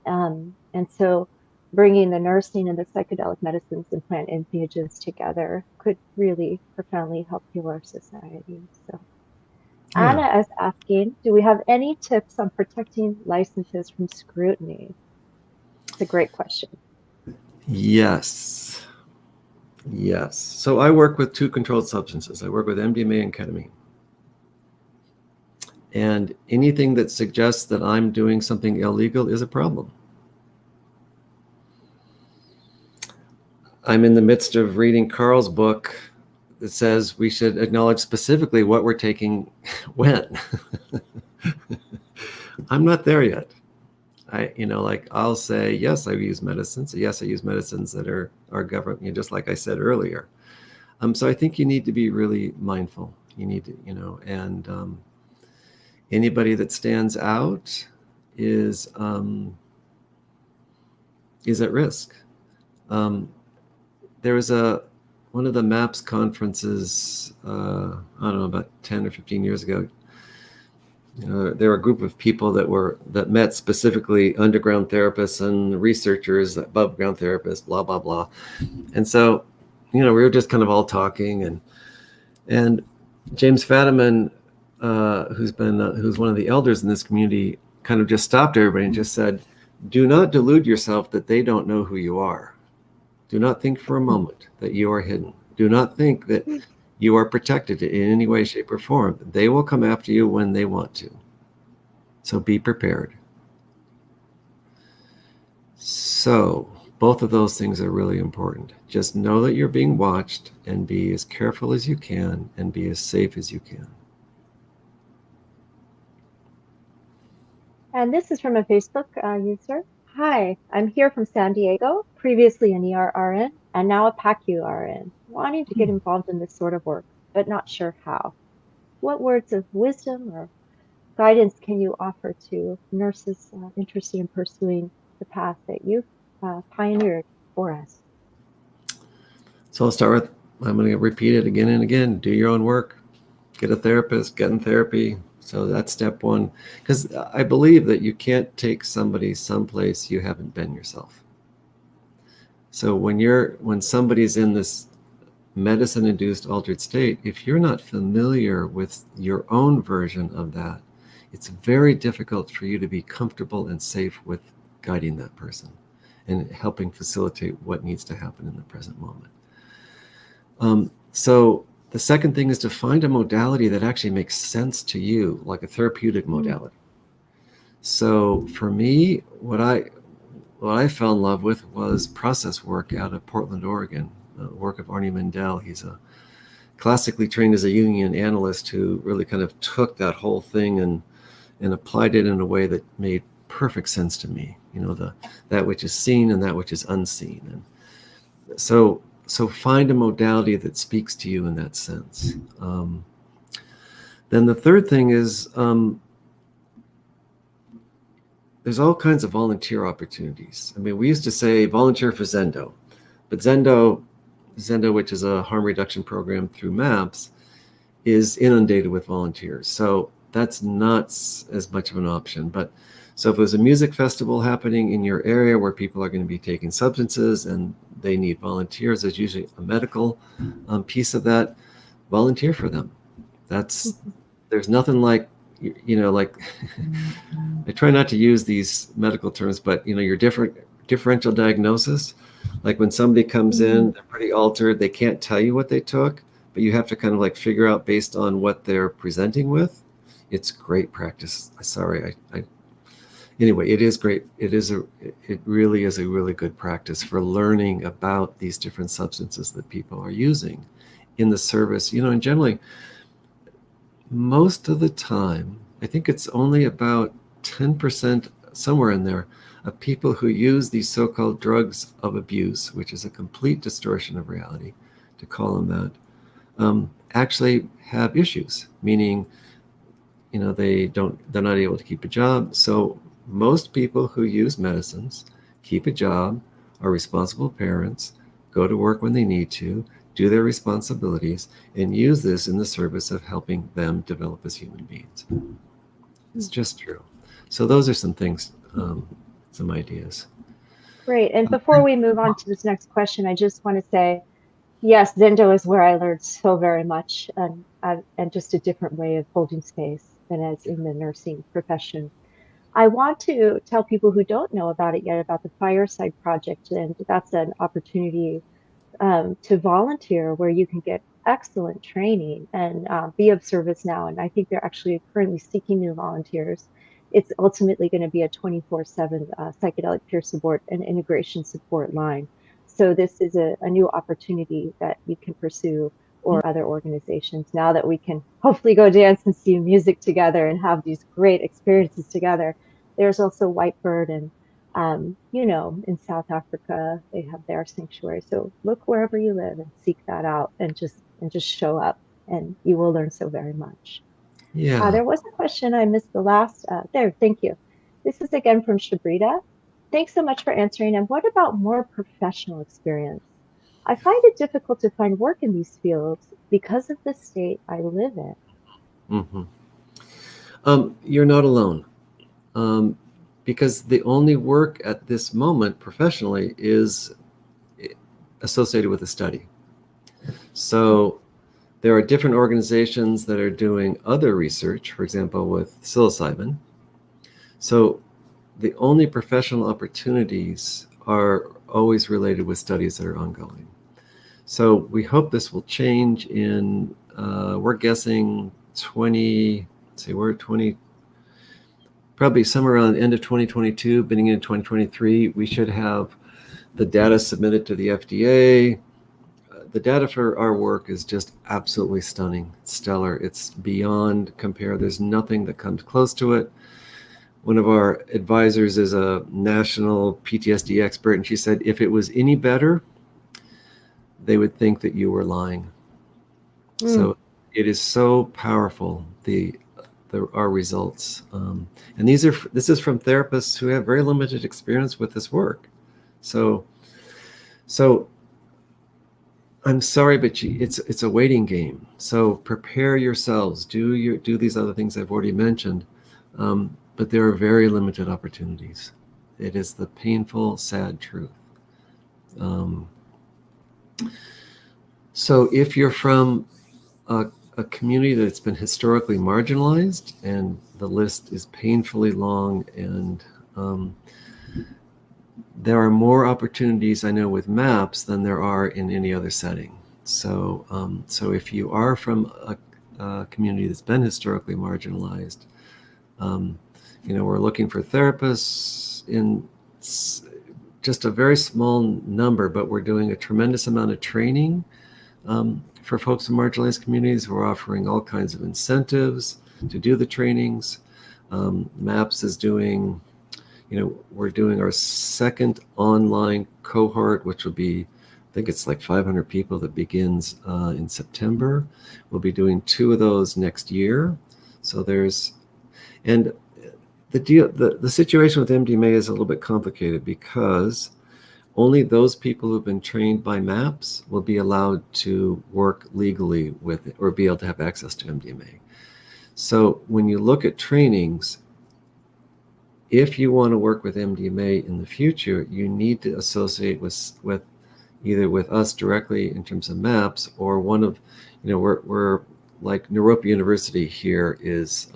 And so bringing the nursing and the psychedelic medicines and plant MPHs together could really profoundly help heal our society. So yeah. Anna is asking, do we have any tips on protecting licenses from scrutiny? It's a great question. Yes. Yes. So I work with two controlled substances. I work with MDMA and ketamine. And anything that suggests that I'm doing something illegal is a problem. I'm in the midst of reading Carl's book that says we should acknowledge specifically what we're taking when. I'm not there yet. I'll say, yes, I use medicines. Yes, I use medicines that are government, just like I said earlier. So I think you need to be really mindful. You need to, and anybody that stands out is at risk. There was one of the MAPS conferences, I don't know, about 10 or 15 years ago. There were a group of people that met, specifically underground therapists and researchers, above ground therapists, blah, blah, blah. And so, we were just kind of all talking, and James Fadiman, who's one of the elders in this community, kind of just stopped everybody and just said, do not delude yourself that they don't know who you are. Do not think for a moment that you are hidden. Do not think that you are protected in any way, shape, or form. They will come after you when they want to. So be prepared. So both of those things are really important. Just know that you're being watched, and be as careful as you can and be as safe as you can. And this is from a Facebook user. Hi, I'm here from San Diego, previously an ERRN, and now a PACU RN, wanting to get involved in this sort of work, but not sure how. What words of wisdom or guidance can you offer to nurses interested in pursuing the path that you've pioneered for us? So I'll start with, I'm going to repeat it again and again. Do your own work. Get a therapist, get in therapy. So that's step one. Because I believe that you can't take somebody someplace you haven't been yourself. So when somebody's in this medicine-induced altered state, if you're not familiar with your own version of that, it's very difficult for you to be comfortable and safe with guiding that person and helping facilitate what needs to happen in the present moment. So the second thing is to find a modality that actually makes sense to you, like a therapeutic modality. So for me, what I fell in love with was process work out of Portland, Oregon, the work of Arnie Mendel. He's a classically trained as a Jungian analyst who really kind of took that whole thing and applied it in a way that made perfect sense to me. That which is seen and that which is unseen. And so find a modality that speaks to you in that sense. Then the third thing is there's all kinds of volunteer opportunities. I mean, we used to say volunteer for Zendo, but Zendo, which is a harm reduction program through MAPS, is inundated with volunteers. So that's not as much of an option. But so if there's a music festival happening in your area where people are going to be taking substances and they need volunteers, there's usually a medical piece of that. Volunteer for them. There's nothing like, like I try not to use these medical terms, but your differential diagnosis, like when somebody comes in, they're pretty altered, they can't tell you what they took, but you have to kind of like figure out based on what they're presenting with. It's great practice. Anyway, it is great. It really is a really good practice for learning about these different substances that people are using in the service. And generally, most of the time, I think it's only about 10%, somewhere in there, of people who use these so-called drugs of abuse, which is a complete distortion of reality, to call them that, actually have issues, meaning, they're not able to keep a job. So most people who use medicines keep a job, are responsible parents, go to work when they need to, do their responsibilities, and use this in the service of helping them develop as human beings. It's just true. So those are some things, some ideas. Great. And before we move on to this next question, I just want to say, yes, Zendo is where I learned so very much, and just a different way of holding space than as in the nursing profession. I want to tell people who don't know about it yet about the Fireside Project, and that's an opportunity to volunteer where you can get excellent training and be of service now. And I think they're actually currently seeking new volunteers. It's ultimately going to be a 24/7 psychedelic peer support and integration support line. So this is a new opportunity that you can pursue, or other organizations, now that we can hopefully go dance and see music together and have these great experiences together. There's also Whitebird, and in South Africa, they have their sanctuary. So look wherever you live and seek that out, and just show up, and you will learn so very much. Yeah. There was a question I missed the last. There, thank you. This is again from Shabrita. Thanks so much for answering. And what about more professional experience? I find it difficult to find work in these fields because of the state I live in. Mm-hmm. You're not alone. Because the only work at this moment professionally is associated with a study. So there are different organizations that are doing other research, for example, with psilocybin. So the only professional opportunities are always related with studies that are ongoing. So we hope this will change in, we're guessing probably somewhere around the end of 2022, beginning of 2023, we should have the data submitted to the FDA. The data for our work is just absolutely stunning, stellar. It's beyond compare. There's nothing that comes close to it. One of our advisors is a national PTSD expert, and she said, if it was any better, they would think that you were lying. So it is so powerful, our results. And this is from therapists who have very limited experience with this work. So I'm sorry, but it's a waiting game. So prepare yourselves. Do these other things I've already mentioned, but there are very limited opportunities. It is the painful, sad truth. So if you're from a community that's been historically marginalized, and the list is painfully long, and there are more opportunities, I know, with MAPS than there are in any other setting. So if you are from a community that's been historically marginalized, we're looking for therapists in just a very small number, but we're doing a tremendous amount of training for folks in marginalized communities. We're offering all kinds of incentives to do the trainings. MAPS is doing, we're doing our second online cohort, which will be, I think it's like 500 people, that begins in September. We'll be doing 2 of those next year. So and the situation with MDMA is a little bit complicated, because only those people who've been trained by MAPS will be allowed to work legally with it, or be able to have access to MDMA. So when you look at trainings, if you want to work with MDMA in the future, you need to associate with either with us directly in terms of MAPS, or one of, we're like Naropa University here is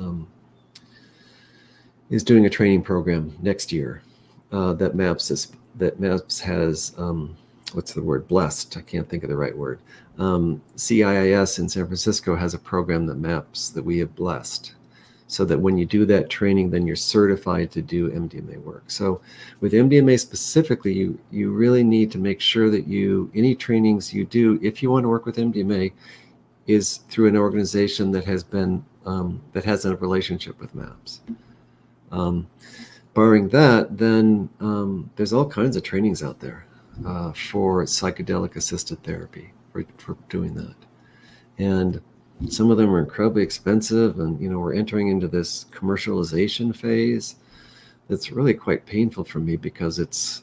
doing a training program next year that MAPS has, what's the word, blessed, I can't think of the right word. CIIS in San Francisco has a program that we have blessed, so that when you do that training, then you're certified to do MDMA work. So with MDMA specifically, you really need to make sure that any trainings you do, if you want to work with MDMA, is through an organization that has a relationship with MAPS. Barring that, then there's all kinds of trainings out there for psychedelic assisted therapy, for doing that. And some of them are incredibly expensive, and we're entering into this commercialization phase that's really quite painful for me, because it's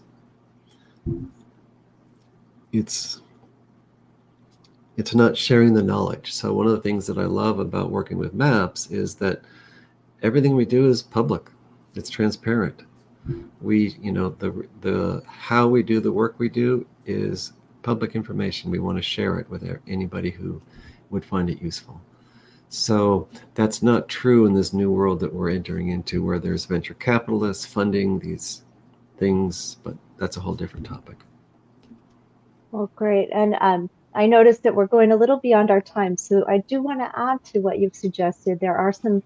not sharing the knowledge. So one of the things that I love about working with MAPS is that everything we do is public. It's transparent. We, the how we do the work we do is public information. We want to share it with anybody who would find it useful. So that's not true in this new world that we're entering into, where there's venture capitalists funding these things, but that's a whole different topic. Well, great. And I noticed that we're going a little beyond our time, so I do want to add to what you've suggested. There are some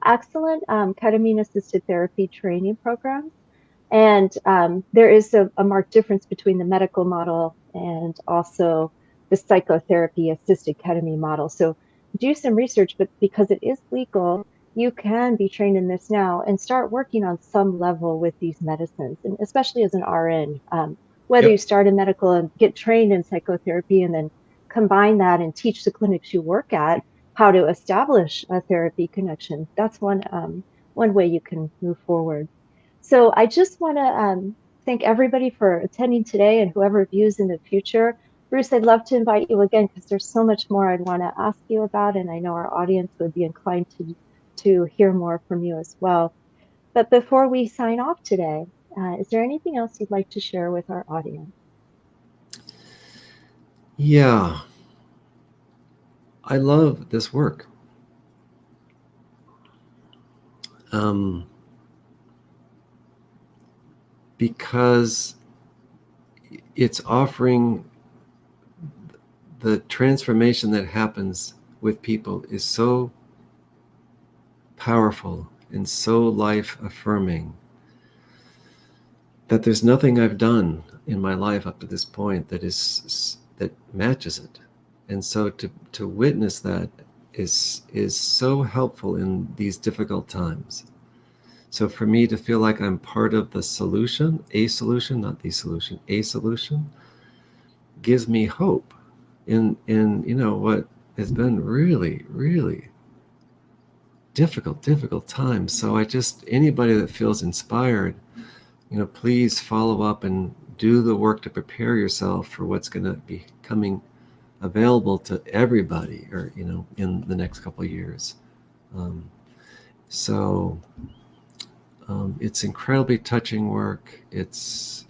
excellent ketamine-assisted therapy training programs, and there is a marked difference between the medical model and also the psychotherapy-assisted ketamine model. So do some research, but because it is legal, you can be trained in this now and start working on some level with these medicines, and especially as an RN. Whether Yep. you start in medical and get trained in psychotherapy and then combine that and teach the clinics you work at how to establish a therapy connection, that's one way you can move forward. So I just want to thank everybody for attending today, and whoever views in the future. Bruce, I'd love to invite you again, because there's so much more I'd want to ask you about, and I know our audience would be inclined to hear more from you as well. But before we sign off today, is there anything else you'd like to share with our audience? Yeah. I love this work. Because it's offering the transformation that happens with people is so powerful and so life affirming that there's nothing I've done in my life up to this point that matches it. And so to witness that is so helpful in these difficult times. So for me to feel like I'm part of the solution, a solution, not the solution, a solution, gives me hope in what has been really, really difficult times. So anybody that feels inspired, please follow up and do the work to prepare yourself for what's going to be coming available to everybody, or in the next couple of years. It's incredibly touching work. It's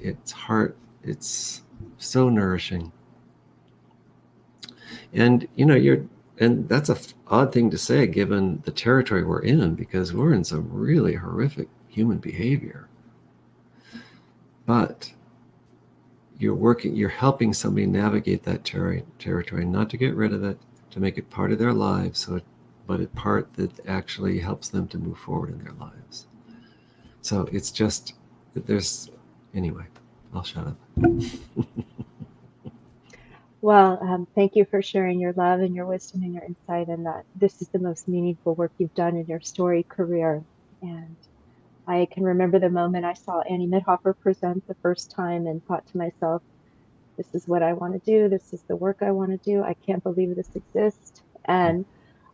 so nourishing. And and that's odd thing to say given the territory we're in, because we're in some really horrific human behavior. But you're helping somebody navigate that territory, not to get rid of it, to make it part of their lives, but a part that actually helps them to move forward in their lives. So it's just that anyway, I'll shut up. Well, thank you for sharing your love and your wisdom and your insight, and that this is the most meaningful work you've done in your storied career. And I can remember the moment I saw Annie Mithofer present the first time and thought to myself, this is what I want to do. This is the work I want to do. I can't believe this exists. And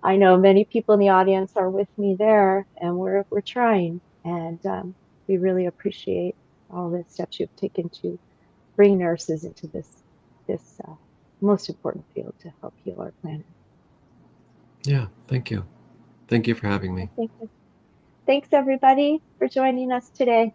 I know many people in the audience are with me there, and we're trying. And we really appreciate all the steps you've taken to bring nurses into this most important field to help heal our planet. Yeah, thank you. Thank you for having me. Thanks, everybody, for joining us today.